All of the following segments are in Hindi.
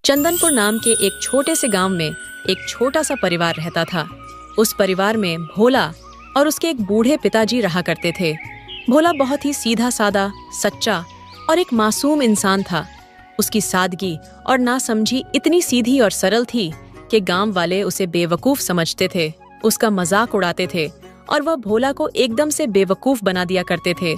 चंदनपुर नाम के एक छोटे से गांव में एक छोटा सा परिवार रहता था। उस परिवार में भोला और उसके एक बूढ़े पिताजी रहा करते थे। भोला बहुत ही सीधा सादा, सच्चा और एक मासूम इंसान था। उसकी सादगी और नासमझी इतनी सीधी और सरल थी कि गांव वाले उसे बेवकूफ समझते थे, उसका मजाक उड़ाते थे और वह भोला को एकदम से बेवकूफ बना दिया करते थे।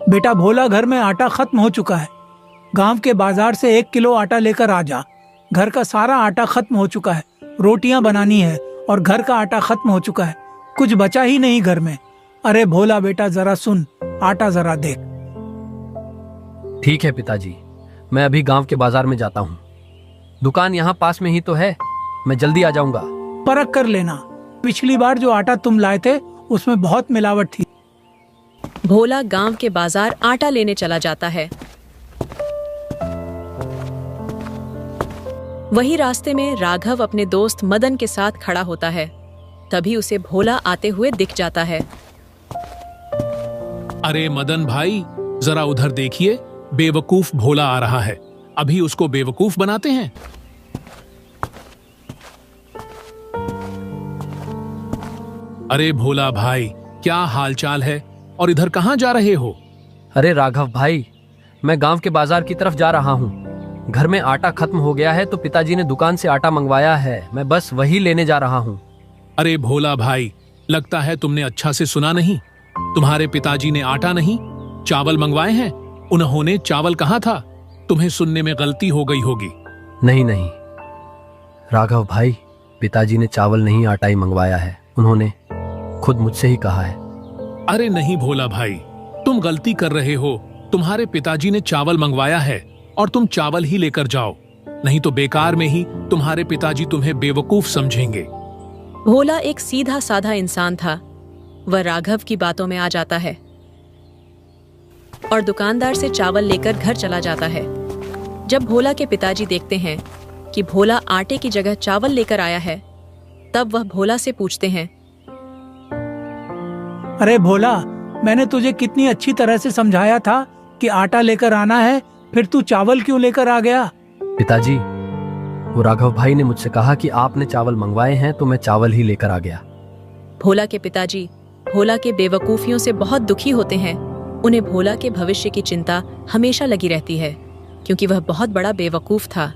बेटा भोला, घर में आटा खत्म हो चुका है। गांव के बाजार से 1 किलो आटा लेकर आ जा। घर का सारा आटा खत्म हो चुका है। रोटियां बनानी है और घर का आटा खत्म हो चुका है। कुछ बचा ही नहीं घर में। अरे भोला बेटा, जरा सुन, आटा जरा देख। ठीक है पिताजी, मैं अभी गांव के बाजार में जाता हूँ। दुकान यहाँ पास में ही तो है, मैं जल्दी आ जाऊंगा। परख कर लेना, पिछली बार जो आटा तुम लाए थे उसमें बहुत मिलावट थी। भोला गांव के बाजार आटा लेने चला जाता है। वही रास्ते में राघव अपने दोस्त मदन के साथ खड़ा होता है। तभी उसे भोला आते हुए दिख जाता है। अरे मदन भाई, जरा उधर देखिए, बेवकूफ भोला आ रहा है। अभी उसको बेवकूफ बनाते हैं। अरे भोला भाई, क्या हालचाल है और इधर कहाँ जा रहे हो? अरे राघव भाई, मैं गांव के बाजार की तरफ जा रहा हूँ। घर में आटा खत्म हो गया है तो पिताजी ने दुकान से आटा मंगवाया है, मैं बस वही लेने जा रहा हूँ। अरे भोला भाई, लगता है तुमने अच्छा से सुना नहीं। तुम्हारे पिताजी ने आटा नहीं, चावल मंगवाए हैं। उन्होंने चावल कहा था? तुम्हें सुनने में गलती हो गई होगी। नहीं नहीं राघव भाई, पिताजी ने चावल नहीं आटा ही मंगवाया है। उन्होंने खुद मुझसे ही कहा है। अरे नहीं भोला भाई, तुम गलती कर रहे हो। तुम्हारे पिताजी ने चावल मंगवाया है और तुम चावल ही लेकर जाओ, नहीं तो बेकार में ही तुम्हारे पिताजी तुम्हें बेवकूफ समझेंगे। भोला एक सीधा साधा इंसान था। वह राघव की बातों में आ जाता है और दुकानदार से चावल लेकर घर चला जाता है। जब भोला के पिताजी देखते हैं कि भोला आटे की जगह चावल लेकर आया है, तब वह भोला से पूछते हैं, अरे भोला, मैंने तुझे कितनी अच्छी तरह से समझाया था कि आटा लेकर आना है, फिर तू चावल क्यों लेकर आ गया? पिताजी, वो राघव भाई ने मुझसे कहा कि आपने चावल मंगवाए हैं तो मैं चावल ही लेकर आ गया। भोला के पिताजी भोला के बेवकूफियों से बहुत दुखी होते हैं। उन्हें भोला के भविष्य की चिंता हमेशा लगी रहती है, क्योंकि वह बहुत बड़ा बेवकूफ था।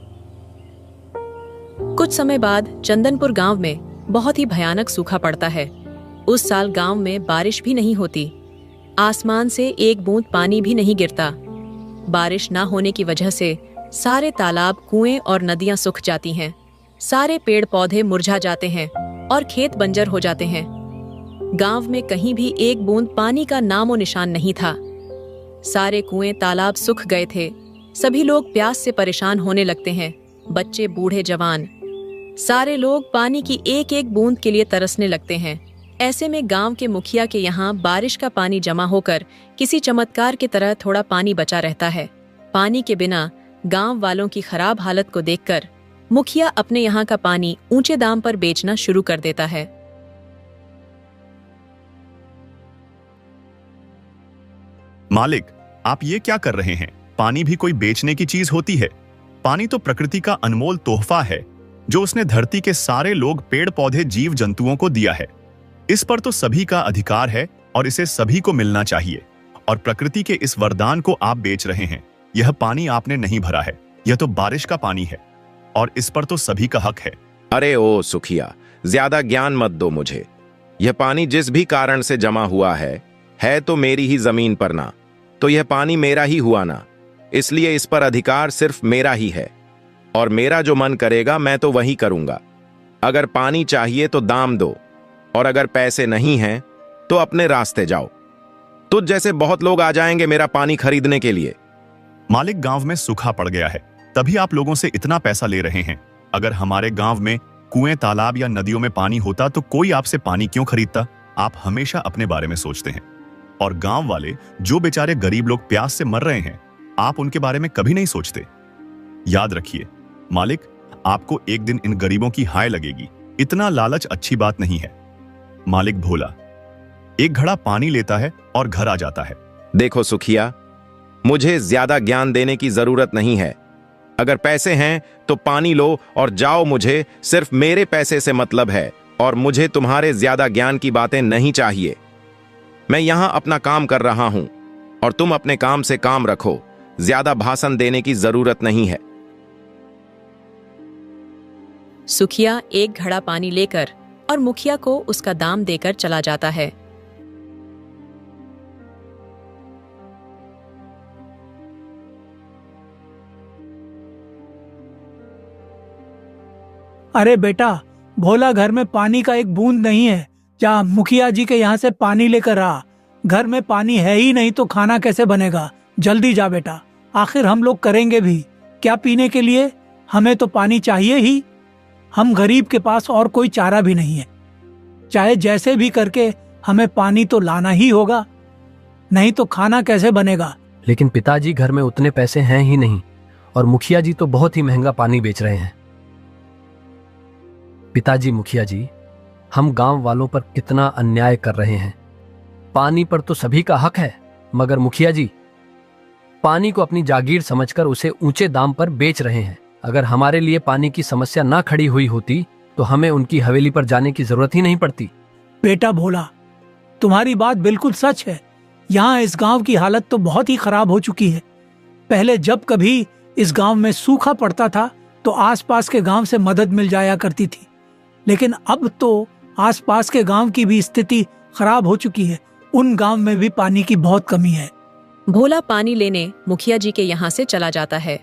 कुछ समय बाद चंदनपुर गांव में बहुत ही भयानक सूखा पड़ता है। उस साल गांव में बारिश भी नहीं होती। आसमान से एक बूंद पानी भी नहीं गिरता। बारिश ना होने की वजह से सारे तालाब, कुएं और नदियां सूख जाती हैं। सारे पेड़ पौधे मुरझा जाते हैं और खेत बंजर हो जाते हैं। गांव में कहीं भी एक बूंद पानी का नामो निशान नहीं था। सारे कुएं, तालाब सूख गए थे। सभी लोग प्यास से परेशान होने लगते हैं, बच्चे, बूढ़े, जवान। सारे लोग पानी की एक एक बूंद के लिए तरसने लगते हैं। ऐसे में गांव के मुखिया के यहाँ बारिश का पानी जमा होकर किसी चमत्कार की तरह थोड़ा पानी बचा रहता है। पानी के बिना गांव वालों की खराब हालत को देखकर मुखिया अपने यहाँ का पानी ऊंचे दाम पर बेचना शुरू कर देता है। मालिक, आप ये क्या कर रहे हैं? पानी भी कोई बेचने की चीज होती है? पानी तो प्रकृति का अनमोल तोहफा है जो उसने धरती के सारे लोग, पेड़ पौधे, जीव जंतुओं को दिया है। इस पर तो सभी का अधिकार है और इसे सभी को मिलना चाहिए। और प्रकृति के इस वरदान को आप बेच रहे हैं। यह पानी आपने नहीं भरा है, यह तो बारिश का पानी है और इस पर तो सभी का हक है। अरे ओ सुखिया, ज्यादा ज्ञान मत दो मुझे। यह पानी जिस भी कारण से जमा हुआ है तो मेरी ही जमीन पर ना, तो यह पानी मेरा ही हुआ ना, इसलिए इस पर अधिकार सिर्फ मेरा ही है और मेरा जो मन करेगा मैं तो वही करूंगा। अगर पानी चाहिए तो दाम दो और अगर पैसे नहीं हैं तो अपने रास्ते जाओ। तुझ जैसे बहुत लोग आ जाएंगे मेरा पानी खरीदने के लिए। मालिक, गांव में सूखा पड़ गया है, तभी आप लोगों से इतना पैसा ले रहे हैं। अगर हमारे गांव में कुएं, तालाब या नदियों में पानी होता तो कोई आपसे पानी क्यों खरीदता? आप हमेशा अपने बारे में सोचते हैं। और गांव वाले जो बेचारे गरीब लोग प्यास से मर रहे हैं, आप उनके बारे में कभी नहीं सोचते। याद रखिए मालिक, आपको एक दिन इन गरीबों की हाय लगेगी। इतना लालच अच्छी बात नहीं है। मालिक भोला एक घड़ा पानी लेता है और घर आ जाता है। देखो सुखिया, मुझे ज्यादा ज्ञान देने की जरूरत नहीं है। अगर पैसे हैं तो पानी लो और जाओ। मुझे सिर्फ मेरे पैसे से मतलब है और मुझे तुम्हारे ज्यादा ज्ञान की बातें नहीं चाहिए। मैं यहां अपना काम कर रहा हूं और तुम अपने काम से काम रखो। ज्यादा भाषण देने की जरूरत नहीं है। सुखिया एक घड़ा पानी लेकर और मुखिया को उसका दाम देकर चला जाता है। अरे बेटा, भोला घर में पानी का एक बूंद नहीं है। जा मुखिया जी के यहाँ से पानी लेकर आ। घर में पानी है ही नहीं तो खाना कैसे बनेगा? जल्दी जा बेटा, आखिर हम लोग करेंगे भी क्या पीने के लिए? हमें तो पानी चाहिए ही। हम गरीब के पास और कोई चारा भी नहीं है। चाहे जैसे भी करके हमें पानी तो लाना ही होगा, नहीं तो खाना कैसे बनेगा? लेकिन पिताजी, घर में उतने पैसे हैं ही नहीं और मुखिया जी तो बहुत ही महंगा पानी बेच रहे हैं। पिताजी, मुखिया जी, हम गांव वालों पर कितना अन्याय कर रहे हैं। पानी पर तो सभी का हक है, मगर मुखिया जी पानी को अपनी जागीर समझकर उसे ऊंचे दाम पर बेच रहे हैं। अगर हमारे लिए पानी की समस्या ना खड़ी हुई होती तो हमें उनकी हवेली पर जाने की जरूरत ही नहीं पड़ती। बेटा भोला, तुम्हारी बात बिल्कुल सच है। यहाँ इस गांव की हालत तो बहुत ही खराब हो चुकी है। पहले जब कभी इस गांव में सूखा पड़ता था तो आसपास के गांव से मदद मिल जाया करती थी, लेकिन अब तो आसपास के गांव की भी स्थिति खराब हो चुकी है। उन गांव में भी पानी की बहुत कमी है। भोला पानी लेने मुखिया जी के यहाँ से चला जाता है।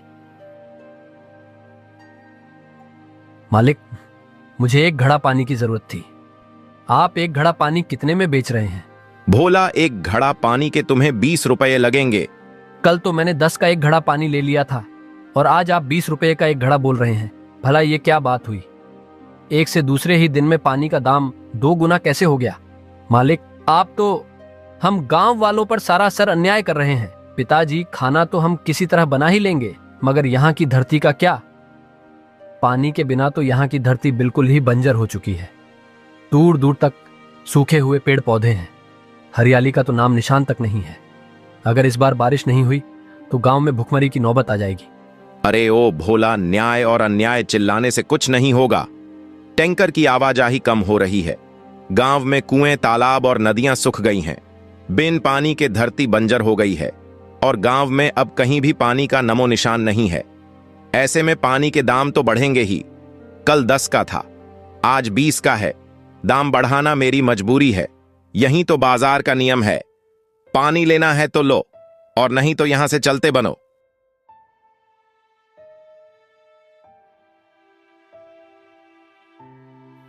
मालिक, मुझे एक घड़ा पानी की जरूरत थी। आप एक घड़ा पानी कितने में बेच रहे हैं? भोला, एक घड़ा पानी के तुम्हें 20 रुपए लगेंगे। कल तो मैंने 10 का एक घड़ा पानी ले लिया था और आज आप 20 रुपए का एक घड़ा बोल रहे हैं। भला ये क्या बात हुई? एक से दूसरे ही दिन में पानी का दाम 2 गुना कैसे हो गया? मालिक, आप तो हम गांव वालों पर सरासर अन्याय कर रहे हैं। पिताजी, खाना तो हम किसी तरह बना ही लेंगे, मगर यहाँ की धरती का क्या? पानी के बिना तो यहाँ की धरती बिल्कुल ही बंजर हो चुकी है। दूर दूर तक सूखे हुए पेड़ पौधे हैं, हरियाली का तो नाम निशान तक नहीं है। अगर इस बार बारिश नहीं हुई तो गांव में भुखमरी की नौबत आ जाएगी। अरे ओ भोला, न्याय और अन्याय चिल्लाने से कुछ नहीं होगा। टैंकर की आवाजाही कम हो रही है। गांव में कुएं, तालाब और नदियां सूख गई हैं। बिन पानी के धरती बंजर हो गई है और गांव में अब कहीं भी पानी का नमो निशान नहीं है। ऐसे में पानी के दाम तो बढ़ेंगे ही। कल 10 का था, आज 20 का है। दाम बढ़ाना मेरी मजबूरी है। यही तो बाजार का नियम है। पानी लेना है तो लो और नहीं तो यहां से चलते बनो।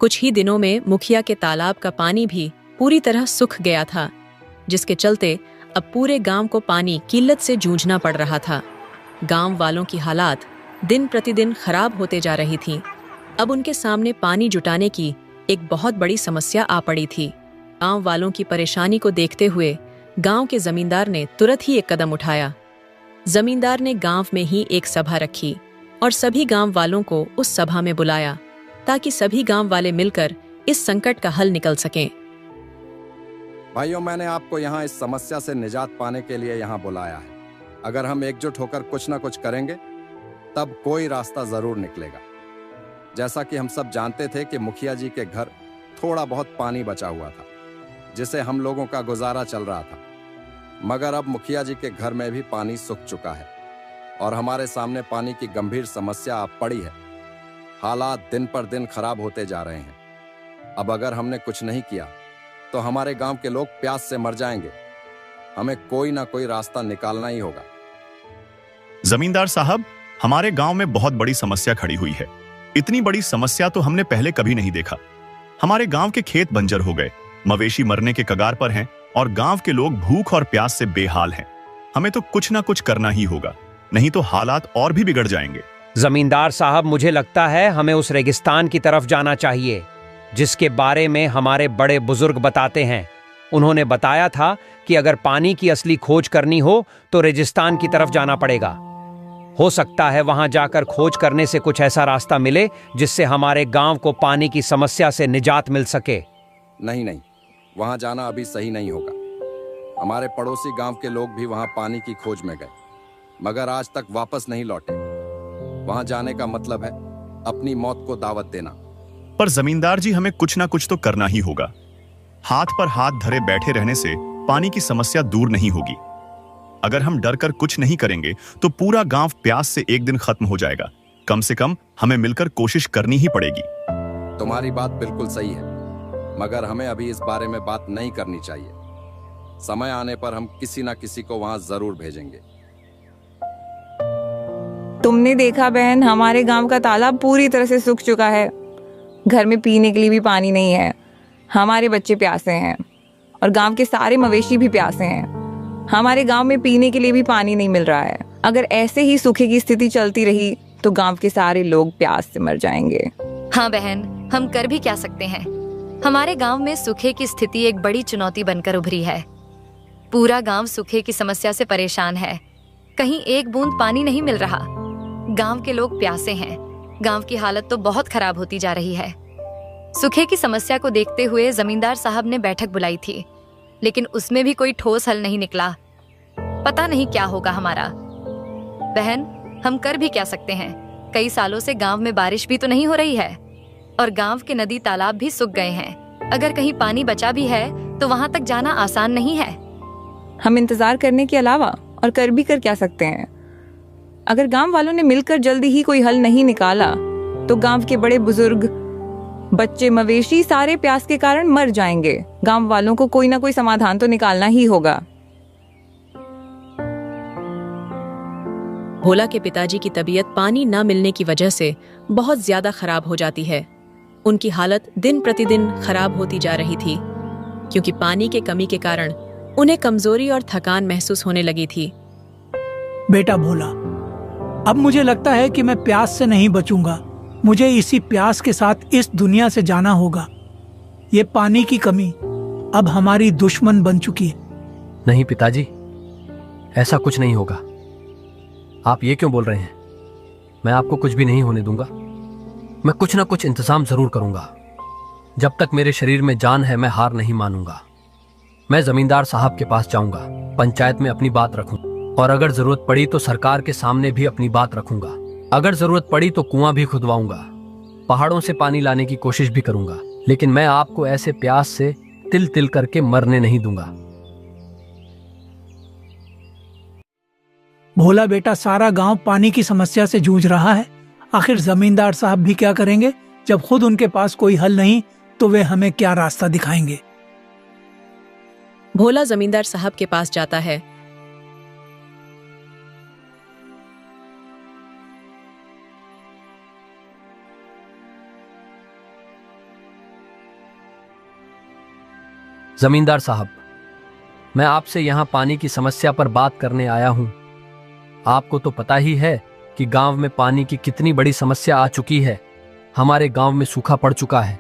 कुछ ही दिनों में मुखिया के तालाब का पानी भी पूरी तरह सूख गया था, जिसके चलते अब पूरे गांव को पानी किल्लत से जूझना पड़ रहा था। गांव वालों की हालात दिन प्रतिदिन खराब होते जा रही थीं। अब उनके सामने पानी जुटाने की एक बहुत बड़ी समस्या आ पड़ी थी। गांव वालों की परेशानी को देखते हुए गांव के जमींदार ने तुरंत ही एक कदम उठाया। जमींदार ने गांव में ही एक सभा रखी और सभी गांव वालों को उस सभा में बुलाया ताकि सभी गांव वाले मिलकर इस संकट का हल निकल सकें। भाइयों, मैंने आपको यहाँ इस समस्या से निजात पाने के लिए यहाँ बुलाया है। अगर हम एकजुट होकर कुछ ना कुछ करेंगे तब कोई रास्ता जरूर निकलेगा। जैसा कि हम सब जानते थे कि मुखिया जी के घर थोड़ा बहुत पानी बचा हुआ था, जिसे हम लोगों का गुजारा चल रहा था, मगर अब मुखिया जी के घर में भी पानी सूख चुका है और हमारे सामने पानी की गंभीर समस्या अब पड़ी है। हालात दिन पर दिन खराब होते जा रहे हैं। अब अगर हमने कुछ नहीं किया तो हमारे गांव के लोग प्यास से मर जाएंगे। हमें कोई ना कोई रास्ता निकालना ही होगा। जमींदार साहब, हमारे गांव में बहुत बड़ी समस्या खड़ी हुई है। इतनी बड़ी समस्या तो हमने पहले कभी नहीं देखा। हमारे गांव के खेत बंजर हो गए, मवेशी मरने के कगार पर हैं और गांव के लोग भूख और प्यास से बेहाल हैं। हमें तो कुछ ना कुछ करना ही होगा, नहीं तो हालात और भी बिगड़ जाएंगे। जमींदार साहब, मुझे लगता है हमें उस रेगिस्तान की तरफ जाना चाहिए जिसके बारे में हमारे बड़े बुजुर्ग बताते हैं। उन्होंने बताया था कि अगर पानी की असली खोज करनी हो तो रेगिस्तान की तरफ जाना पड़ेगा। हो सकता है वहां जाकर खोज करने से कुछ ऐसा रास्ता मिले जिससे हमारे गांव को पानी की समस्या से निजात मिल सके। नहीं, वहां जाना अभी सही नहीं होगा। हमारे पड़ोसी गांव के लोग भी वहां पानी की खोज में गए। मगर आज तक वापस नहीं लौटे। वहां जाने का मतलब है अपनी मौत को दावत देना। पर जमींदार जी, हमें कुछ ना कुछ तो करना ही होगा। हाथ पर हाथ धरे बैठे रहने से पानी की समस्या दूर नहीं होगी। अगर हम डर कर कुछ नहीं करेंगे तो पूरा गांव प्यास से एक दिन खत्म हो जाएगा। कम से कम हमें मिलकर कोशिश करनी ही पड़ेगी। तुम्हारी बात बिल्कुल सही है, मगर हमें अभी इस बारे में बात नहीं करनी चाहिए। समय आने पर हम किसी ना किसी को वहां जरूर भेजेंगे। तुमने देखा बहन, हमारे गांव का तालाब पूरी तरह से सूख चुका है। घर में पीने के लिए भी पानी नहीं है। हमारे बच्चे प्यासे हैं और गांव के सारे मवेशी भी प्यासे हैं। हमारे गांव में पीने के लिए भी पानी नहीं मिल रहा है। अगर ऐसे ही सूखे की स्थिति चलती रही तो गांव के सारे लोग प्यास से मर जाएंगे। हाँ बहन, हम कर भी क्या सकते हैं। हमारे गांव में सूखे की स्थिति एक बड़ी चुनौती बनकर उभरी है। पूरा गांव सूखे की समस्या से परेशान है। कहीं एक बूंद पानी नहीं मिल रहा। गांव के लोग प्यासे हैं। गांव की हालत तो बहुत खराब होती जा रही है। सूखे की समस्या को देखते हुए जमींदार साहब ने बैठक बुलाई थी, लेकिन उसमें भी कोई ठोस हल नहीं निकला। पता नहीं क्या होगा हमारा। बहन, हम कर भी क्या सकते हैं। कई सालों से गांव में बारिश भी तो नहीं हो रही है और गांव के नदी तालाब भी सूख गए हैं। अगर कहीं पानी बचा भी है तो वहां तक जाना आसान नहीं है। हम इंतजार करने के अलावा और कर भी कर क्या सकते हैं। अगर गांव वालों ने मिलकर जल्दी ही कोई हल नहीं निकाला तो गांव के बड़े बुजुर्ग, बच्चे, मवेशी सारे प्यास के कारण मर जाएंगे। गांव वालों को कोई ना कोई समाधान तो निकालना ही होगा। भोला के पिताजी की तबीयत पानी न मिलने की वजह से बहुत ज्यादा खराब हो जाती है। उनकी हालत दिन प्रतिदिन खराब होती जा रही थी, क्योंकि पानी के कमी के कारण उन्हें कमजोरी और थकान महसूस होने लगी थी। बेटा भोला, अब मुझे लगता है कि मैं प्यास से नहीं बचूंगा। मुझे इसी प्यास के साथ इस दुनिया से जाना होगा। ये पानी की कमी अब हमारी दुश्मन बन चुकी है। नहीं पिताजी, ऐसा कुछ नहीं होगा। आप ये क्यों बोल रहे हैं? मैं आपको कुछ भी नहीं होने दूंगा। मैं कुछ ना कुछ इंतजाम जरूर करूंगा। जब तक मेरे शरीर में जान है मैं हार नहीं मानूंगा। मैं जमींदार साहब के पास जाऊंगा, पंचायत में अपनी बात रखूंगा और अगर जरूरत पड़ी तो सरकार के सामने भी अपनी बात रखूंगा। अगर जरूरत पड़ी तो कुआं भी खुदवाऊंगा, पहाड़ों से पानी लाने की कोशिश भी करूंगा, लेकिन मैं आपको ऐसे प्यास से तिल तिल करके मरने नहीं दूंगा। भोला बेटा, सारा गांव पानी की समस्या से जूझ रहा है। आखिर जमींदार साहब भी क्या करेंगे? जब खुद उनके पास कोई हल नहीं तो वे हमें क्या रास्ता दिखाएंगे? भोला जमींदार साहब के पास जाता है। जमींदार साहब, मैं आपसे यहां पानी की समस्या पर बात करने आया हूं। आपको तो पता ही है कि गांव में पानी की कितनी बड़ी समस्या आ चुकी है। हमारे गांव में सूखा पड़ चुका है,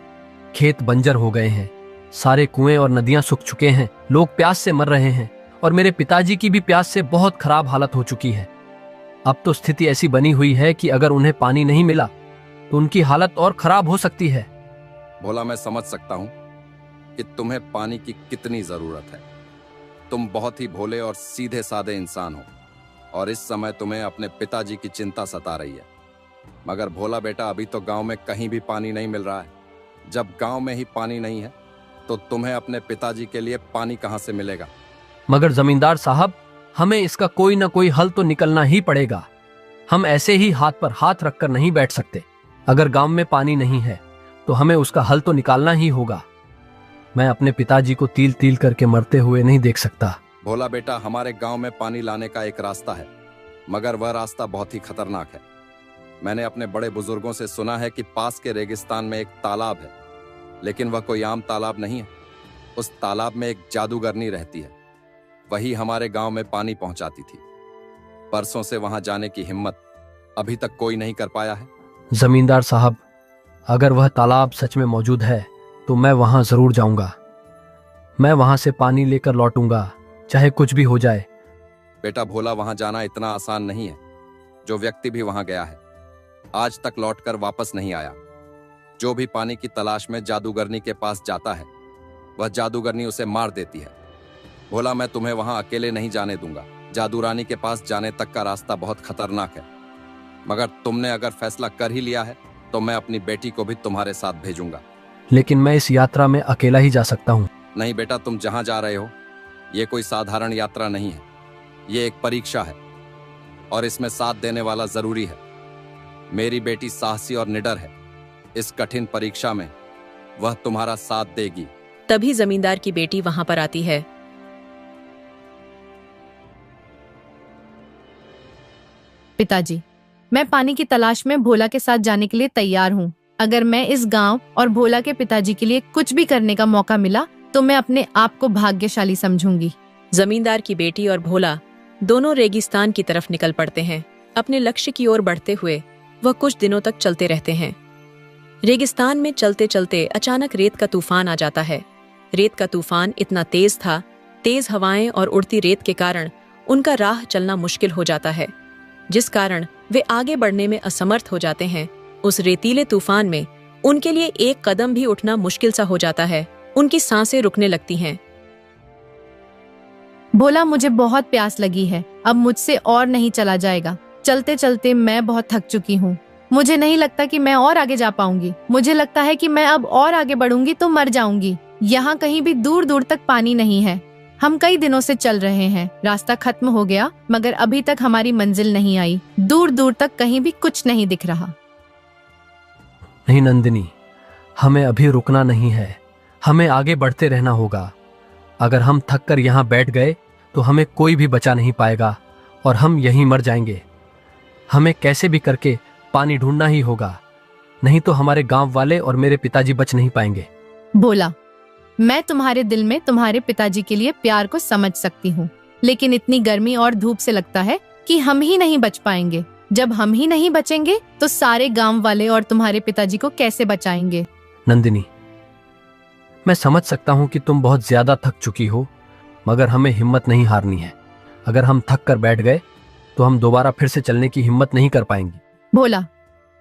खेत बंजर हो गए हैं, सारे कुएं और नदियां सूख चुके हैं, लोग प्यास से मर रहे हैं और मेरे पिताजी की भी प्यास से बहुत खराब हालत हो चुकी है। अब तो स्थिति ऐसी बनी हुई है कि अगर उन्हें पानी नहीं मिला तो उनकी हालत और खराब हो सकती है। भोला, मैं समझ सकता हूं कि तुम्हें पानी की कितनी जरूरत है। तुम बहुत ही भोले और सीधे साधे इंसान हो और इस समय तुम्हें अपने पिताजी की चिंता सता रही है। मगर भोला बेटा, अभी तो गांव में कहीं भी पानी नहीं मिल रहा है। जब गांव में ही पानी नहीं है तो तुम्हें अपने पिताजी के लिए पानी कहां से मिलेगा? मगर जमींदार साहब, हमें इसका कोई ना कोई हल तो निकलना ही पड़ेगा। हम ऐसे ही हाथ पर हाथ रखकर नहीं बैठ सकते। अगर गांव में पानी नहीं है तो हमें उसका हल तो निकालना ही होगा। मैं अपने पिताजी को तिल तिल करके मरते हुए नहीं देख सकता। भोला बेटा, हमारे गांव में पानी लाने का एक रास्ता है, मगर वह रास्ता बहुत ही खतरनाक है। मैंने अपने बड़े बुजुर्गों से सुना है कि पास के रेगिस्तान में एक तालाब है, लेकिन वह कोई आम तालाब नहीं है। उस तालाब में एक जादूगरनी रहती है, वही हमारे गांव में पानी पहुंचाती थी। परसों से वहां जाने की हिम्मत अभी तक कोई नहीं कर पाया है। जमींदार साहब, अगर वह तालाब सच में मौजूद है तो मैं वहां जरूर जाऊंगा। मैं वहां से पानी लेकर लौटूंगा, चाहे कुछ भी हो जाए। बेटा भोला, वहां जाना इतना आसान नहीं है। जो व्यक्ति भी वहां गया है आज तक लौटकर वापस नहीं आया। जो भी पानी की तलाश में जादूगरनी के पास जाता है, वह जादूगरनी उसे मार देती है। भोला, मैं तुम्हें वहां अकेले नहीं जाने दूंगा। जादू रानी के पास जाने तक का रास्ता बहुत खतरनाक है, मगर तुमने अगर फैसला कर ही लिया है तो मैं अपनी बेटी को भी तुम्हारे साथ भेजूंगा। लेकिन मैं इस यात्रा में अकेला ही जा सकता हूँ। नहीं बेटा, तुम जहां जा रहे हो ये कोई साधारण यात्रा नहीं है, ये एक परीक्षा है और इसमें साथ देने वाला जरूरी है। मेरी बेटी साहसी और निडर है, इस कठिन परीक्षा में वह तुम्हारा साथ देगी। तभी जमींदार की बेटी वहां पर आती है। पिताजी, मैं पानी की तलाश में भोला के साथ जाने के लिए तैयार हूँ। अगर मैं इस गांव और भोला के पिताजी के लिए कुछ भी करने का मौका मिला तो मैं अपने आप को भाग्यशाली समझूंगी। जमींदार की बेटी और भोला दोनों रेगिस्तान की तरफ निकल पड़ते हैं। अपने लक्ष्य की ओर बढ़ते हुए वह कुछ दिनों तक चलते रहते हैं। रेगिस्तान में चलते चलते अचानक रेत का तूफान आ जाता है। रेत का तूफान इतना तेज था, तेज हवाएं और उड़ती रेत के कारण उनका राह चलना मुश्किल हो जाता है, जिस कारण वे आगे बढ़ने में असमर्थ हो जाते हैं। उस रेतीले तूफान में उनके लिए एक कदम भी उठना मुश्किल सा हो जाता है। उनकी सांसें रुकने लगती हैं। भोला, मुझे बहुत प्यास लगी है, अब मुझसे और नहीं चला जाएगा। चलते चलते मैं बहुत थक चुकी हूँ। मुझे नहीं लगता कि मैं और आगे जा पाऊंगी। मुझे लगता है कि मैं अब और आगे बढ़ूंगी तो मर जाऊंगी। यहाँ कहीं भी दूर दूर तक पानी नहीं है। हम कई दिनों से चल रहे हैं, रास्ता खत्म हो गया मगर अभी तक हमारी मंजिल नहीं आई। दूर दूर तक कहीं भी कुछ नहीं दिख रहा। नहीं नंदिनी, हमें अभी रुकना नहीं है, हमें आगे बढ़ते रहना होगा। अगर हम थक कर यहाँ बैठ गए तो हमें कोई भी बचा नहीं पाएगा और हम यहीं मर जाएंगे। हमें कैसे भी करके पानी ढूंढना ही होगा, नहीं तो हमारे गांव वाले और मेरे पिताजी बच नहीं पाएंगे। भोला, मैं तुम्हारे दिल में तुम्हारे पिताजी के लिए प्यार को समझ सकती हूँ, लेकिन इतनी गर्मी और धूप से लगता है कि हम ही नहीं बच पाएंगे। जब हम ही नहीं बचेंगे तो सारे गांव वाले और तुम्हारे पिताजी को कैसे बचाएंगे? नंदिनी, मैं समझ सकता हूँ कि तुम बहुत ज्यादा थक चुकी हो, मगर हमें हिम्मत नहीं हारनी है। अगर हम थक कर बैठ गए तो हम दोबारा फिर से चलने की हिम्मत नहीं कर पाएंगी। भोला,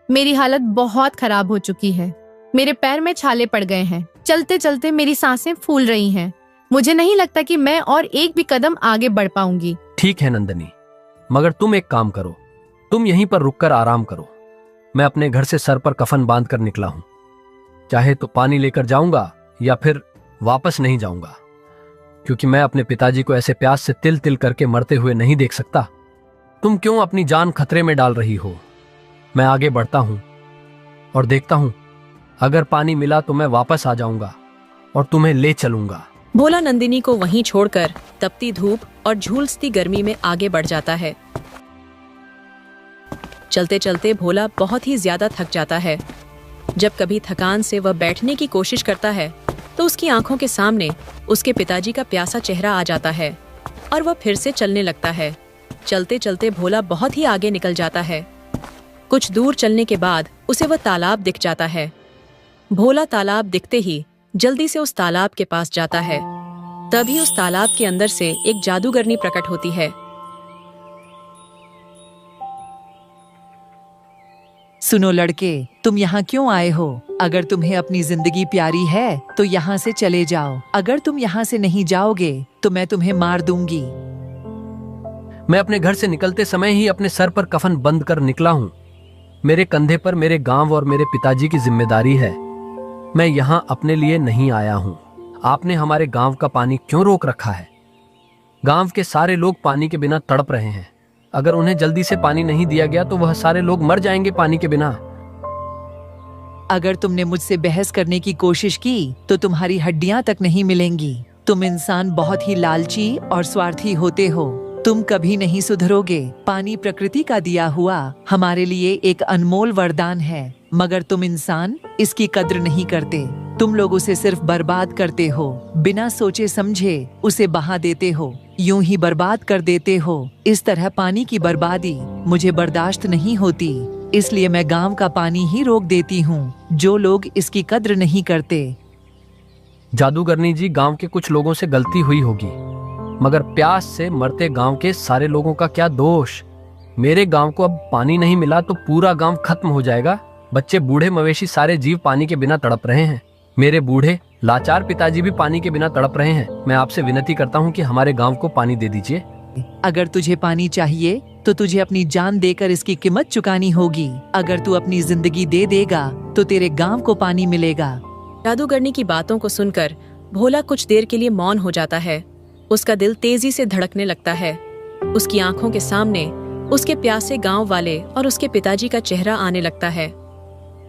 मेरी हालत बहुत खराब हो चुकी है। मेरे पैर में छाले पड़ गए हैं। चलते चलते मेरी सांसें फूल रही हैं। मुझे नहीं लगता कि मैं और एक भी कदम आगे बढ़ पाऊंगी। ठीक है नंदिनी, मगर तुम एक काम करो, तुम यहीं पर रुककर आराम करो। मैं अपने घर से सर पर कफन बांध कर निकला हूं। चाहे तो पानी लेकर जाऊंगा या फिर वापस नहीं जाऊंगा, क्योंकि मैं अपने पिताजी को ऐसे प्यास से तिल तिल करके मरते हुए नहीं देख सकता। तुम क्यों अपनी जान खतरे में डाल रही हो? मैं आगे बढ़ता हूं और देखता हूं, अगर पानी मिला तो मैं वापस आ जाऊंगा और तुम्हें ले चलूंगा। भोला नंदिनी को वहीं छोड़कर तपती धूप और झुलसती गर्मी में आगे बढ़ जाता है। चलते चलते भोला बहुत ही ज्यादा थक जाता है। जब कभी थकान से वह बैठने की कोशिश करता है तो उसकी आंखों के सामने उसके पिताजी का प्यासा चेहरा आ जाता है और वह फिर से चलने लगता है। चलते चलते भोला बहुत ही आगे निकल जाता है। कुछ दूर चलने के बाद उसे वह तालाब दिख जाता है। भोला तालाब दिखते ही जल्दी से उस तालाब के पास जाता है। तभी उस तालाब के अंदर से एक जादूगरनी प्रकट होती है। सुनो लड़के, तुम यहाँ क्यों आए हो? अगर तुम्हें अपनी जिंदगी प्यारी है तो यहाँ से चले जाओ। अगर तुम यहाँ से नहीं जाओगे तो मैं तुम्हें मार दूंगी। मैं अपने घर से निकलते समय ही अपने सर पर कफन बंद कर निकला हूँ। मेरे कंधे पर मेरे गांव और मेरे पिताजी की जिम्मेदारी है। मैं यहाँ अपने लिए नहीं आया हूँ। आपने हमारे गांव का पानी क्यों रोक रखा है? गांव के सारे लोग पानी के बिना तड़प रहे हैं। अगर उन्हें जल्दी से पानी नहीं दिया गया तो वह सारे लोग मर जाएंगे पानी के बिना। अगर तुमने मुझसे बहस करने की कोशिश की तो तुम्हारी हड्डियां तक नहीं मिलेंगी। तुम इंसान बहुत ही लालची और स्वार्थी होते हो। तुम कभी नहीं सुधरोगे। पानी प्रकृति का दिया हुआ हमारे लिए एक अनमोल वरदान है, मगर तुम इंसान इसकी कद्र नहीं करते। तुम लोग उसे सिर्फ बर्बाद करते हो। बिना सोचे समझे उसे बहा देते हो, यूं ही बर्बाद कर देते हो। इस तरह पानी की बर्बादी मुझे बर्दाश्त नहीं होती, इसलिए मैं गांव का पानी ही रोक देती हूँ, जो लोग इसकी कद्र नहीं करते। जादूगरनी जी, गांव के कुछ लोगों से गलती हुई होगी, मगर प्यास से मरते गांव के सारे लोगों का क्या दोष? मेरे गांव को अब पानी नहीं मिला तो पूरा गांव खत्म हो जाएगा। बच्चे, बूढ़े, मवेशी, सारे जीव पानी के बिना तड़प रहे हैं। मेरे बूढ़े लाचार पिताजी भी पानी के बिना तड़प रहे हैं। मैं आपसे विनती करता हूँ कि हमारे गांव को पानी दे दीजिए। अगर तुझे पानी चाहिए तो तुझे अपनी जान देकर इसकी कीमत चुकानी होगी। अगर तू अपनी जिंदगी दे देगा तो तेरे गांव को पानी मिलेगा। जादूगरनी की बातों को सुनकर भोला कुछ देर के लिए मौन हो जाता है। उसका दिल तेजी से धड़कने लगता है। उसकी आंखों के सामने उसके प्यासे गांव वाले और उसके पिताजी का चेहरा आने लगता है।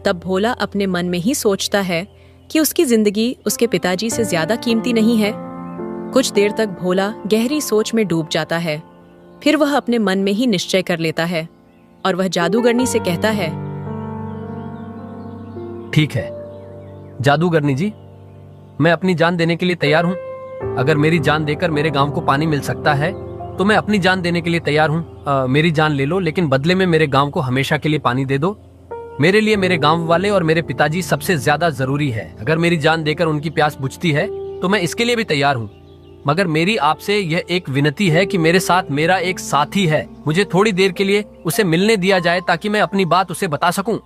तब भोला अपने मन में ही सोचता है कि उसकी जिंदगी उसके पिताजी से ज्यादा कीमती नहीं है। कुछ देर तक भोला गहरी सोच में डूब जाता है। फिर वह अपने मन में ही निश्चय कर लेता है और वह जादूगरनी से कहता है, ठीक है जादूगरनी जी, मैं अपनी जान देने के लिए तैयार हूँ। अगर मेरी जान देकर मेरे गांव को पानी मिल सकता है तो मैं अपनी जान देने के लिए तैयार हूँ। मेरी जान ले लो, लेकिन बदले में मेरे गांव को हमेशा के लिए पानी दे दो। मेरे लिए मेरे गांव वाले और मेरे पिताजी सबसे ज्यादा जरूरी है। अगर मेरी जान देकर उनकी प्यास बुझती है तो मैं इसके लिए भी तैयार हूँ। मगर मेरी आपसे यह एक विनती है कि मेरे साथ मेरा एक साथी है, मुझे थोड़ी देर के लिए उसे मिलने दिया जाए ताकि मैं अपनी बात उसे बता सकूं।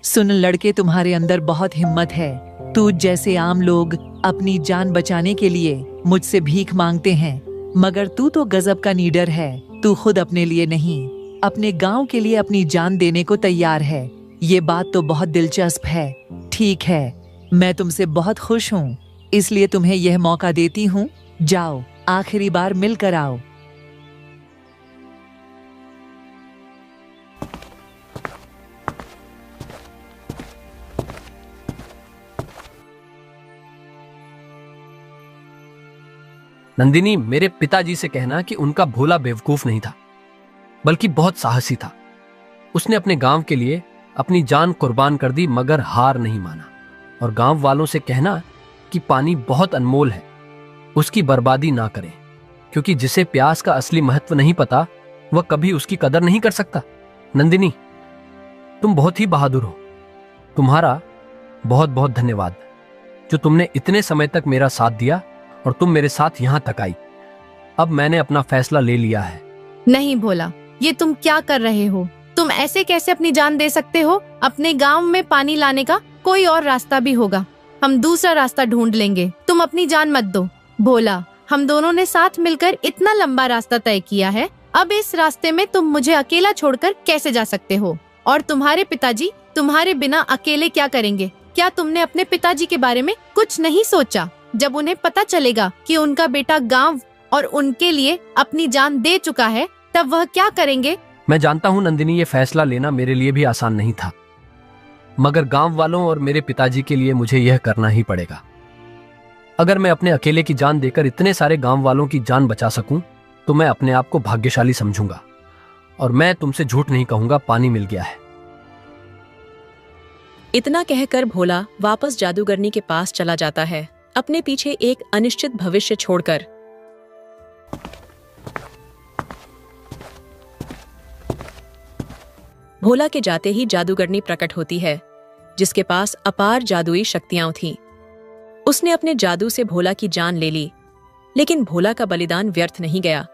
सुन लड़के, तुम्हारे अंदर बहुत हिम्मत है। तू जैसे आम लोग अपनी जान बचाने के लिए मुझसे भीख मांगते हैं, मगर तू तो गजब का लीडर है। तू खुद अपने लिए नहीं, अपने गांव के लिए अपनी जान देने को तैयार है। ये बात तो बहुत दिलचस्प है। ठीक है, मैं तुमसे बहुत खुश हूँ, इसलिए तुम्हें यह मौका देती हूँ। जाओ, आखिरी बार मिलकर आओ। नंदिनी, मेरे पिताजी से कहना कि उनका भोला बेवकूफ नहीं था, बल्कि बहुत साहसी था। उसने अपने गांव के लिए अपनी जान कुर्बान कर दी, मगर हार नहीं माना। और गांव वालों से कहना कि पानी बहुत अनमोल है, उसकी बर्बादी ना करें, क्योंकि जिसे प्यास का असली महत्व नहीं पता वह कभी उसकी कदर नहीं कर सकता। नंदिनी, तुम बहुत ही बहादुर हो। तुम्हारा बहुत बहुत धन्यवाद जो तुमने इतने समय तक मेरा साथ दिया और तुम मेरे साथ यहां तक आई। अब मैंने अपना फैसला ले लिया है। नहीं भोला, ये तुम क्या कर रहे हो? तुम ऐसे कैसे अपनी जान दे सकते हो? अपने गांव में पानी लाने का कोई और रास्ता भी होगा, हम दूसरा रास्ता ढूंढ लेंगे। तुम अपनी जान मत दो। भोला, हम दोनों ने साथ मिलकर इतना लंबा रास्ता तय किया है, अब इस रास्ते में तुम मुझे अकेला छोड़कर कैसे जा सकते हो? और तुम्हारे पिताजी तुम्हारे बिना अकेले क्या करेंगे? क्या तुमने अपने पिताजी के बारे में कुछ नहीं सोचा? जब उन्हें पता चलेगा कि उनका बेटा गांव और उनके लिए अपनी जान दे चुका है, तब वह क्या करेंगे? मैं जानता हूं नंदिनी, ये फैसला लेना मेरे लिए भी आसान नहीं था, मगर गांव वालों और मेरे पिताजी के लिए मुझे यह करना ही पड़ेगा। अगर मैं अपने अकेले की जान देकर इतने सारे गांव वालों की जान बचा सकूं, तो मैं अपने आप को भाग्यशाली समझूंगा। और मैं तुमसे झूठ नहीं कहूंगा, पानी मिल गया है। इतना कहकर भोला वापस जादूगरनी के पास चला जाता है, अपने पीछे एक अनिश्चित भविष्य छोड़कर। भोला के जाते ही जादूगरनी प्रकट होती है, जिसके पास अपार जादुई शक्तियां थीं। उसने अपने जादू से भोला की जान ले ली, लेकिन भोला का बलिदान व्यर्थ नहीं गया।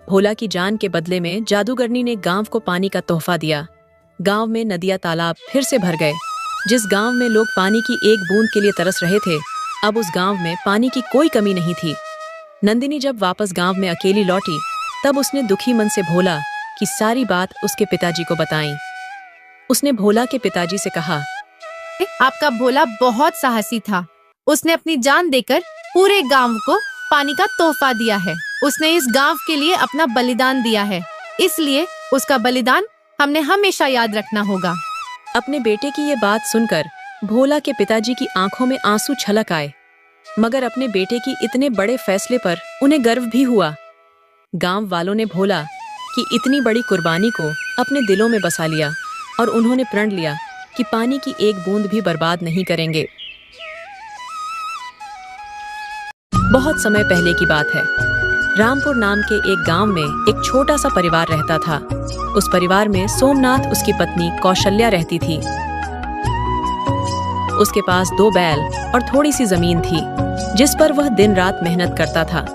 भोला की जान के बदले में जादूगरनी ने गांव को पानी का तोहफा दिया। गांव में नदियां तालाब फिर से भर गए। जिस गांव में लोग पानी की एक बूंद के लिए तरस रहे थे, अब उस गांव में पानी की कोई कमी नहीं थी। नंदिनी जब वापस गांव में अकेली लौटी, तब उसने दुखी मन से भोला की सारी बात उसके पिताजी को बताई। उसने भोला के पिताजी से कहा, आपका भोला बहुत साहसी था। उसने अपनी जान देकर पूरे गांव को पानी का तोहफा दिया है। उसने इस गांव के लिए अपना बलिदान दिया है, इसलिए उसका बलिदान हमने हमेशा याद रखना होगा। अपने बेटे की ये बात सुनकर भोला के पिताजी की आंखों में आंसू छलक आए, मगर अपने बेटे की इतने बड़े फैसले पर उन्हें गर्व भी हुआ। गांव वालों ने भोला की इतनी बड़ी कुर्बानी को अपने दिलों में बसा लिया और उन्होंने प्रण लिया कि पानी की एक बूंद भी बर्बाद नहीं करेंगे। बहुत समय पहले की बात है। रामपुर नाम के एक गांव में एक छोटा सा परिवार रहता था। उस परिवार में सोमनाथ, उसकी पत्नी कौशल्या रहती थी। उसके पास 2 बैल और थोड़ी सी जमीन थी, जिस पर वह दिन रात मेहनत करता था।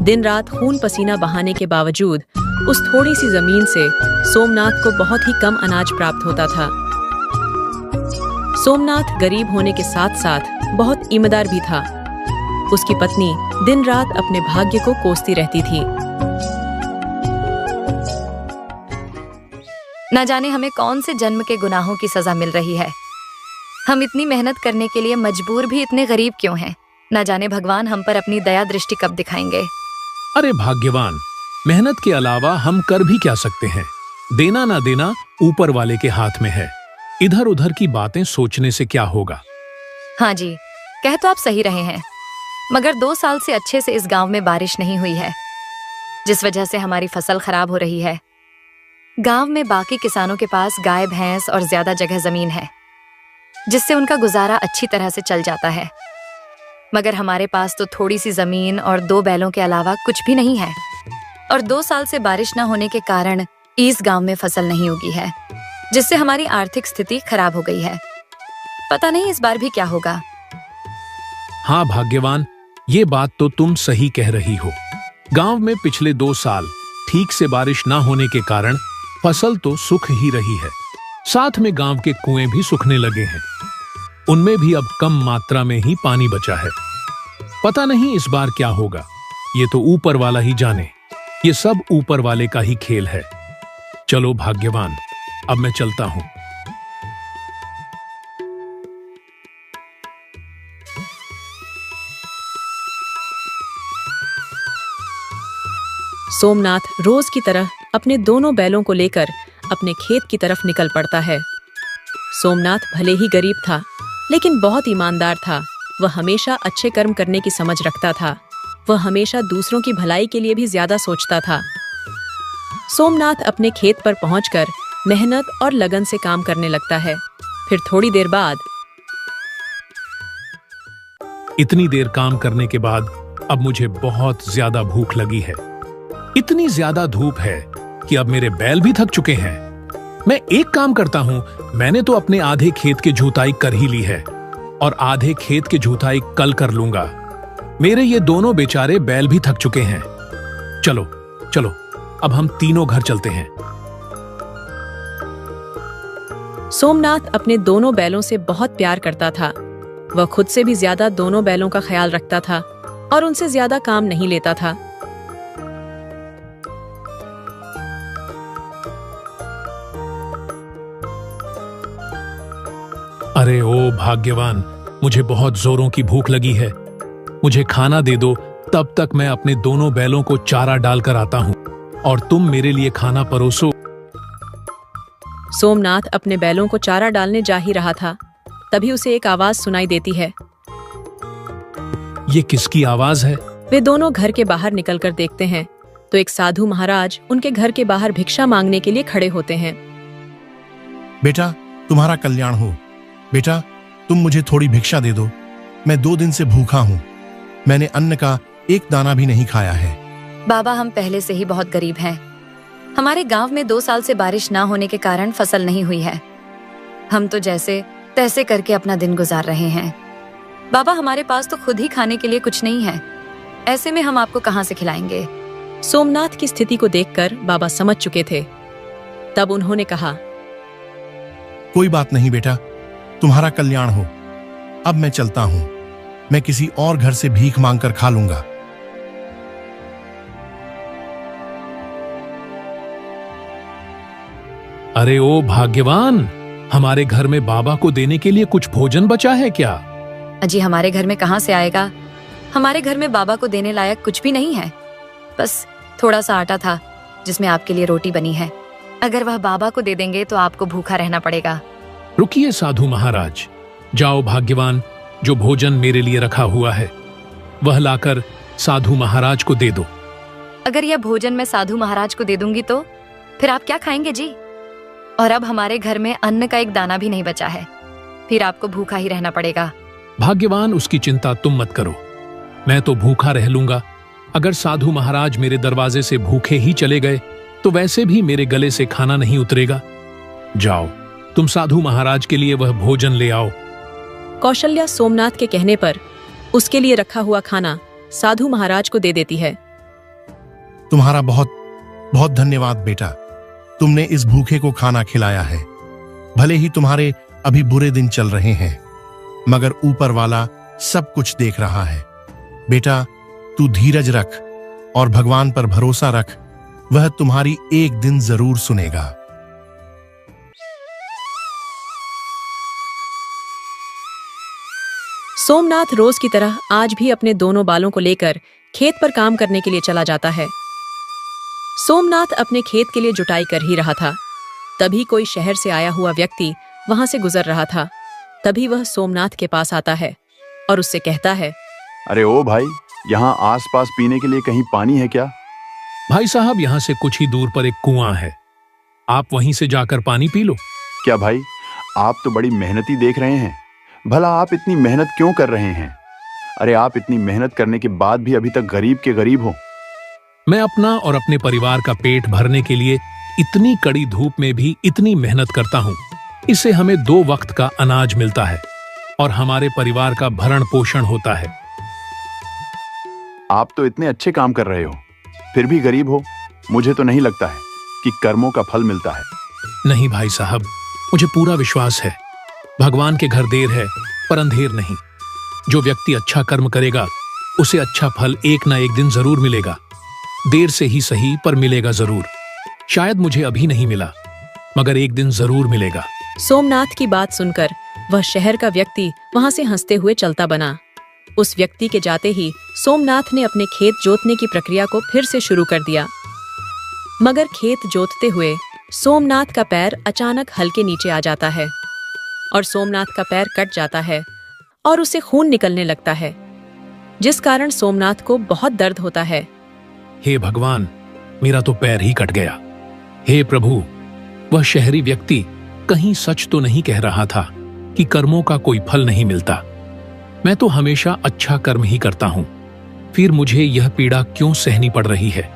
दिन रात खून पसीना बहाने के बावजूद उस थोड़ी सी जमीन से सोमनाथ को बहुत ही कम अनाज प्राप्त होता था। सोमनाथ गरीब होने के साथ साथ बहुत ईमानदार भी था। उसकी पत्नी दिन रात अपने भाग्य को कोसती रहती थी। न जाने हमें कौन से जन्म के गुनाहों की सजा मिल रही है। हम इतनी मेहनत करने के लिए मजबूर भी इतने गरीब क्यों हैं? न जाने भगवान हम पर अपनी दया दृष्टि कब दिखाएंगे। अरे भाग्यवान, मेहनत के अलावा हम कर भी क्या सकते हैं? देना ना देना ऊपर वाले के हाथ में है। इधर उधर की बातें सोचने से क्या होगा? हाँ जी, कह तो आप सही रहे हैं, मगर 2 साल से अच्छे से इस गांव में बारिश नहीं हुई है, जिस वजह से हमारी फसल खराब हो रही है। गांव में बाकी किसानों के पास गाय भैंस और ज्यादा जगह जमीन है, जिससे उनका गुजारा अच्छी तरह से चल जाता है, मगर हमारे पास तो थोड़ी सी जमीन और 2 बैलों के अलावा कुछ भी नहीं है। और 2 साल से बारिश न होने के कारण इस गांव में फसल नहीं उगी है, जिससे हमारी आर्थिक स्थिति खराब हो गई है। पता नहीं इस बार भी क्या होगा। हाँ भाग्यवान, ये बात तो तुम सही कह रही हो। गांव में पिछले 2 साल ठीक से बारिश ना होने के कारण फसल तो सूख ही रही है, साथ में गांव के कुएं भी सूखने लगे हैं। उनमें भी अब कम मात्रा में ही पानी बचा है। पता नहीं इस बार क्या होगा, ये तो ऊपर वाला ही जाने। ये सब ऊपर वाले का ही खेल है। चलो भाग्यवान, अब मैं चलता हूं। सोमनाथ रोज की तरह अपने दोनों बैलों को लेकर अपने खेत की तरफ निकल पड़ता है। सोमनाथ भले ही गरीब था, लेकिन बहुत ईमानदार था। वह हमेशा अच्छे कर्म करने की समझ रखता था। वह हमेशा दूसरों की भलाई के लिए भी ज्यादा सोचता था। सोमनाथ अपने खेत पर पहुंचकर मेहनत और लगन से काम करने लगता है। फिर थोड़ी देर बाद इतनी देर काम करने के बाद अब मुझे बहुत ज्यादा भूख लगी है। इतनी ज्यादा धूप है कि अब मेरे बैल भी थक चुके हैं। मैं एक काम करता हूं, मैंने तो अपने आधे खेत की जुताई कर ही ली है और आधे खेत की जुताई कल कर लूंगा। मेरे ये दोनों बेचारे बैल भी थक चुके हैं। चलो चलो, अब हम तीनों घर चलते हैं। सोमनाथ अपने दोनों बैलों से बहुत प्यार करता था। वह खुद से भी ज्यादा दोनों बैलों का ख्याल रखता था और उनसे ज्यादा काम नहीं लेता था। अरे ओ भाग्यवान, मुझे बहुत जोरों की भूख लगी है। मुझे खाना दे दो, तब तक मैं अपने दोनों बैलों को चारा डालकर आता हूं और तुम मेरे लिए खाना परोसो। सोमनाथ अपने बैलों को चारा डालने जा ही रहा था, तभी उसे एक आवाज सुनाई देती है। ये किसकी आवाज है? वे दोनों घर के बाहर निकलकर देखते हैं तो एक साधु महाराज उनके घर के बाहर भिक्षा मांगने के लिए खड़े होते हैं। बेटा, तुम्हारा कल्याण हो। बेटा, तुम मुझे थोड़ी भिक्षा दे दो। मैं 2 दिन से भूखा हूँ। मैंने अन्न का एक दाना भी नहीं खाया है। बाबा, हम पहले से ही बहुत गरीब हैं। हमारे गांव में 2 साल से बारिश ना होने के कारण फसल नहीं हुई है। हम तो जैसे तैसे करके अपना दिन गुजार रहे हैं। बाबा, हमारे पास तो खुद ही खाने के लिए कुछ नहीं है। ऐसे में हम आपको कहां से खिलाएंगे? सोमनाथ की स्थिति को देखकर बाबा समझ चुके थे। तब उन्होंने कहा, कोई बात नहीं बेटा, तुम्हारा कल्याण हो। अब मैं चलता हूं। मैं किसी और घर से भीख मांगकर खा लूंगा। अरे ओ भाग्यवान, हमारे घर में बाबा को देने के लिए कुछ भोजन बचा है क्या? अजी, हमारे घर में कहां से आएगा? हमारे घर में बाबा को देने लायक कुछ भी नहीं है। बस थोड़ा सा आटा था जिसमें आपके लिए रोटी बनी है। अगर वह बाबा को दे देंगे तो आपको भूखा रहना पड़ेगा। रुकिए साधु महाराज, जाओ भाग्यवान, जो भोजन मेरे लिए रखा हुआ है वह लाकर साधु महाराज को दे दो। अगर यह भोजन मैं साधु महाराज को दे दूंगी तो फिर आप क्या खाएंगे जी? और अब हमारे घर में अन्न का एक दाना भी नहीं बचा है, फिर आपको भूखा ही रहना पड़ेगा। भाग्यवान, उसकी चिंता तुम मत करो, मैं तो भूखा रह लूंगा। अगर साधु महाराज मेरे दरवाजे से भूखे ही चले गए तो वैसे भी मेरे गले से खाना नहीं उतरेगा। जाओ, तुम साधु महाराज के लिए वह भोजन ले आओ। कौशल्या सोमनाथ के कहने पर उसके लिए रखा हुआ खाना साधु महाराज को दे देती है। तुम्हारा बहुत बहुत धन्यवाद बेटा, तुमने इस भूखे को खाना खिलाया है। भले ही तुम्हारे अभी बुरे दिन चल रहे हैं, मगर ऊपर वाला सब कुछ देख रहा है। बेटा, तू धीरज रख और भगवान पर भरोसा रख, वह तुम्हारी एक दिन जरूर सुनेगा। सोमनाथ रोज की तरह आज भी अपने दोनों बालों को लेकर खेत पर काम करने के लिए चला जाता है। सोमनाथ अपने खेत के लिए जुताई कर ही रहा था, तभी कोई शहर से आया हुआ व्यक्ति वहां से गुजर रहा था। तभी वह सोमनाथ के पास आता है और उससे कहता है, अरे ओ भाई, यहाँ आसपास पीने के लिए कहीं पानी है क्या? भाई साहब, यहाँ से कुछ ही दूर पर एक कुआं है, आप वहीं से जाकर पानी पी लो। क्या भाई, आप तो बड़ी मेहनती देख रहे हैं, भला आप इतनी मेहनत क्यों कर रहे हैं? अरे आप इतनी मेहनत करने के बाद भी अभी तक गरीब के गरीब हो। मैं अपना और अपने परिवार का पेट भरने के लिए इतनी कड़ी धूप में भी इतनी मेहनत करता हूँ। इससे हमें 2 वक्त का अनाज मिलता है और हमारे परिवार का भरण पोषण होता है। आप तो इतने अच्छे काम कर रहे हो, फिर भी गरीब हो। मुझे तो नहीं लगता है कि कर्मों का फल मिलता है। नहीं भाई साहब, मुझे पूरा विश्वास है, भगवान के घर देर है पर अंधेर नहीं। जो व्यक्ति अच्छा कर्म करेगा उसे अच्छा फल एक ना एक दिन जरूर मिलेगा। देर से ही सही पर मिलेगा जरूर। शायद मुझे अभी नहीं मिला, मगर एक दिन जरूर मिलेगा। सोमनाथ की बात सुनकर वह शहर का व्यक्ति वहां से हंसते हुए चलता बना। उस व्यक्ति के जाते ही सोमनाथ ने अपने खेत जोतने की प्रक्रिया को फिर से शुरू कर दिया। मगर खेत जोतते हुए सोमनाथ का पैर अचानक हल के नीचे आ जाता है और सोमनाथ का पैर कट जाता है और उसे खून निकलने लगता है, जिस कारण सोमनाथ को बहुत दर्द होता है। हे भगवान, मेरा तो पैर ही कट गया। हे प्रभु, वह शहरी व्यक्ति कहीं सच तो नहीं कह रहा था कि कर्मों का कोई फल नहीं मिलता। मैं तो हमेशा अच्छा कर्म ही करता हूँ, फिर मुझे यह पीड़ा क्यों सहनी पड़ रही है?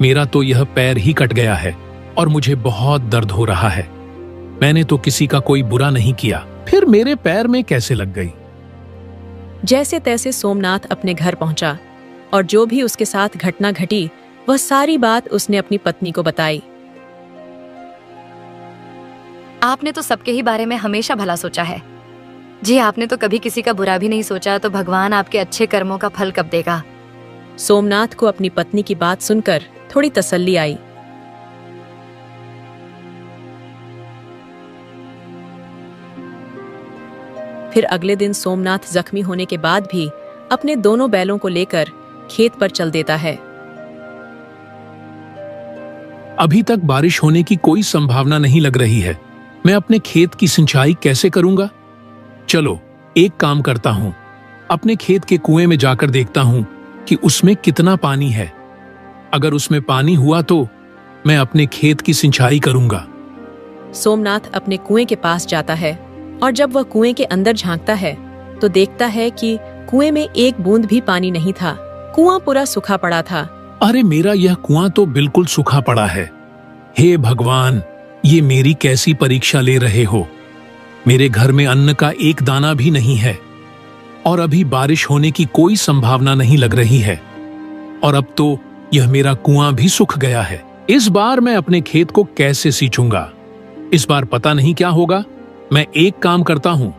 मेरा तो यह पैर ही कट गया है और मुझे बहुत दर्द हो रहा है। मैंने तो किसी का कोई बुरा नहीं किया, फिर मेरे पैर में कैसे लग गई? जैसे तैसे सोमनाथ अपने घर पहुंचा और जो भी उसके साथ घटना घटी वह सारी बात उसने अपनी पत्नी को बताई। आपने तो सबके ही बारे में हमेशा भला सोचा है जी। आपने तो कभी किसी का बुरा भी नहीं सोचा, तो भगवान आपके अच्छे कर्मों का फल कब देगा? सोमनाथ को अपनी पत्नी की बात सुनकर थोड़ी तसल्ली आई। फिर अगले दिन सोमनाथ जख्मी होने के बाद भी अपने दोनों बैलों को लेकर खेत पर चल देता है। अभी तक बारिश होने की कोई संभावना नहीं लग रही है। मैं अपने खेत की सिंचाई कैसे करूंगा? चलो एक काम करता हूं, अपने खेत के कुएं में जाकर देखता हूं कि उसमें कितना पानी है। अगर उसमें पानी हुआ तो मैं अपने खेत की सिंचाई करूंगा। सोमनाथ अपने कुएं के पास जाता है और जब वह कुएं के अंदर झांकता है तो देखता है कि कुएं में एक बूंद भी पानी नहीं था। कुआं पूरा सूखा पड़ा था। अरे मेरा यह कुआं तो बिल्कुल सूखा पड़ा है। हे भगवान, ये मेरी कैसी परीक्षा ले रहे हो? मेरे घर में अन्न का एक दाना भी नहीं है और अभी बारिश होने की कोई संभावना नहीं लग रही है, और अब तो यह मेरा कुआं भी सूख गया है। इस बार मैं अपने खेत को कैसे सींचूंगा? इस बार पता नहीं क्या होगा। मैं एक काम करता हूं,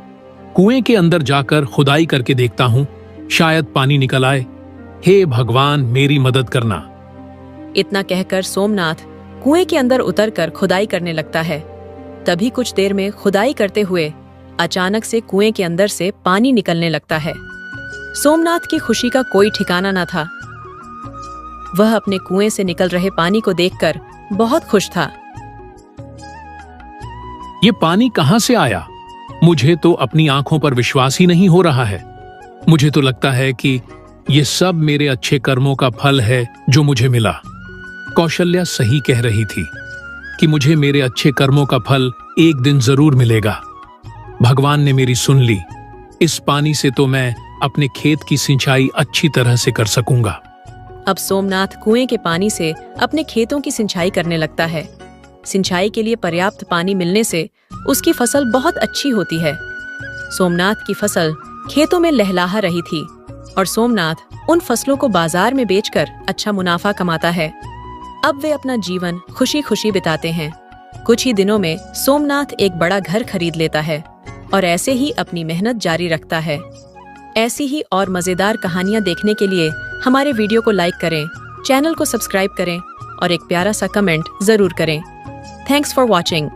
कुएं के अंदर जाकर खुदाई करके देखता हूं, शायद पानी निकल आए। हे भगवान, मेरी मदद करना। इतना कहकर सोमनाथ कुएं के अंदर उतरकर खुदाई करने लगता है। तभी कुछ देर में खुदाई करते हुए अचानक से कुएं के अंदर से पानी निकलने लगता है। सोमनाथ की खुशी का कोई ठिकाना न था। वह अपने कुएं से निकल रहे पानी को देखकर बहुत खुश था। ये पानी कहां से आया? मुझे तो अपनी आंखों पर विश्वास ही नहीं हो रहा है। मुझे तो लगता है कि ये सब मेरे अच्छे कर्मों का फल है जो मुझे मिला। कौशल्या सही कह रही थी कि मुझे मेरे अच्छे कर्मों का फल एक दिन जरूर मिलेगा। भगवान ने मेरी सुन ली। इस पानी से तो मैं अपने खेत की सिंचाई अच्छी तरह से कर सकूंगा। अब सोमनाथ कुएं के पानी से अपने खेतों की सिंचाई करने लगता है। सिंचाई के लिए पर्याप्त पानी मिलने से उसकी फसल बहुत अच्छी होती है। सोमनाथ की फसल खेतों में लहलहा रही थी और सोमनाथ उन फसलों को बाजार में बेचकर अच्छा मुनाफा कमाता है। अब वे अपना जीवन खुशी खुशी बिताते हैं। कुछ ही दिनों में सोमनाथ एक बड़ा घर खरीद लेता है और ऐसे ही अपनी मेहनत जारी रखता है। ऐसी ही और मजेदार कहानियां देखने के लिए हमारे वीडियो को लाइक करें, चैनल को सब्सक्राइब करें और एक प्यारा सा कमेंट जरूर करें। Thanks for watching.